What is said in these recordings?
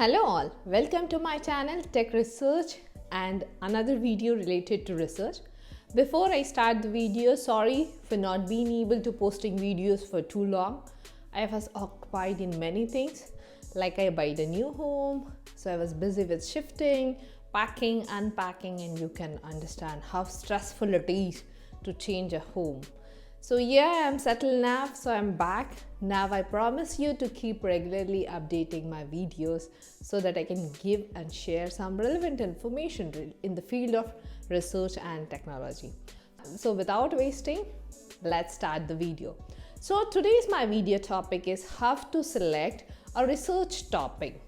Hello all, welcome to my channel Tech Research and another video related to research. Before I start the video, sorry for not being able to posting videos for too long. I was occupied in many things, like I bought a new home, so I was busy with shifting, packing, unpacking, and you can understand how stressful it is to change a home. So yeah, I'm settled now, so I'm back. Now I promise you to keep regularly updating my videos so that I can give and share some relevant information in the field of research and technology. So without wasting, let's start the video. So today's my video topic is how to select a research topic.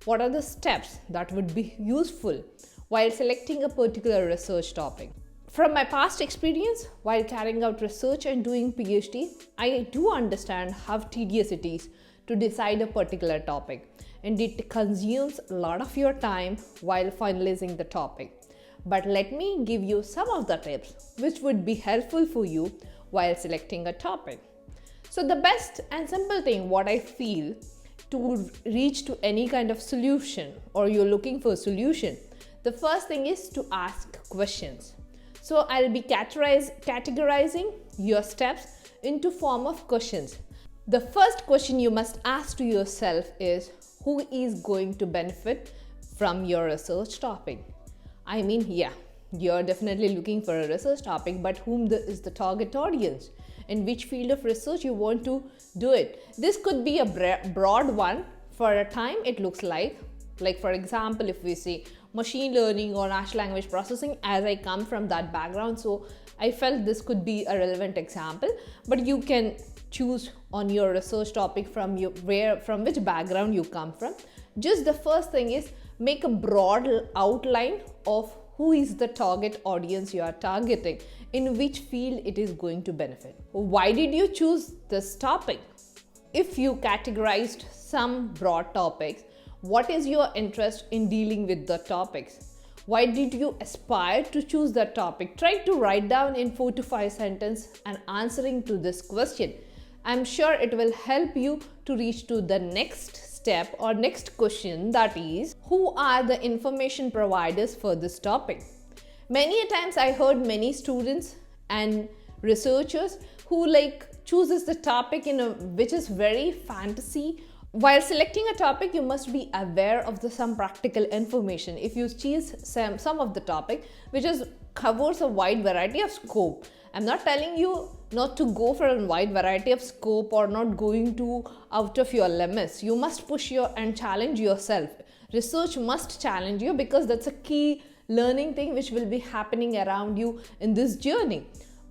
What are the steps that would be useful while selecting a particular research topic? From my past experience while carrying out research and doing PhD, I do understand how tedious it is to decide a particular topic, and it consumes a lot of your time while finalizing the topic. But let me give you some of the tips which would be helpful for you while selecting a topic. So the best and simple thing what I feel to reach to any kind of solution, or you're looking for a solution, the first thing is to ask questions. So I'll be categorizing your steps into form of questions. The first question you must ask to yourself is, who is going to benefit from your research topic? I mean, yeah, you're definitely looking for a research topic, but whom is the target audience? In which field of research you want to do it? This could be a broad one. For a time it looks like for example, if we say machine learning or natural language processing, as I come from that background, so I felt this could be a relevant example. But you can choose on your research topic from which background you come from. Just the first thing is make a broad outline of who is the target audience you are targeting, in which field it is going to benefit. Why did you choose this topic? If you categorized some broad topics, what is your interest in dealing with the topics? Why did you aspire to choose that topic? Try to write down in 4 to 5 sentences and answering to this question. I'm sure it will help you to reach to the next step or next question, that is, who are the information providers for this topic? Many a times I heard many students and researchers who chooses the topic which is very fantasy. While selecting a topic, you must be aware of some practical information. If you choose some of the topic which covers a wide variety of scope, I'm not telling you not to go for a wide variety of scope or not going to out of your limits. You must push and challenge yourself. Research must challenge you, because that's a key learning thing which will be happening around you in this journey.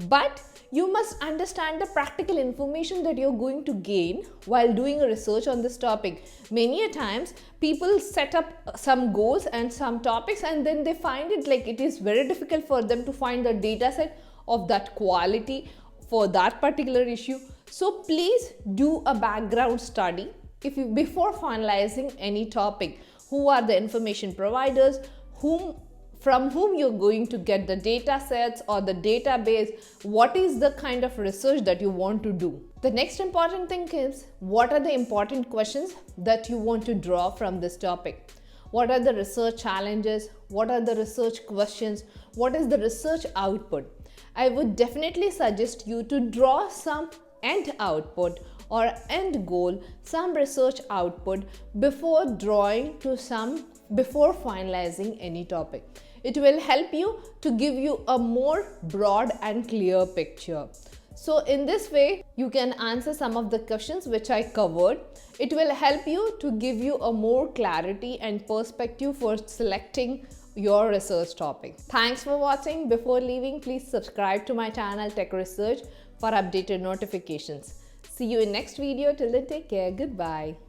But you must understand the practical information that you're going to gain while doing a research on this topic. Many a times people set up some goals and some topics, and then they find it is very difficult for them to find the data set of that quality for that particular issue. So please do a background study before finalizing any topic. Who are the information providers? From whom you're going to get the data sets or the database? What is the kind of research that you want to do? The next important thing is, what are the important questions that you want to draw from this topic? What are the research challenges? What are the research questions? What is the research output? I would definitely suggest you to draw some end output or end goal, some research output before finalizing any topic. It will help you to give you a more broad and clear picture. So in this way, you can answer some of the questions which I covered. It will help you to give you a more clarity and perspective for selecting your research topic. Thanks for watching. Before leaving, please subscribe to my channel Tech Research for updated notifications. See you in next video. Till then, take care. Goodbye.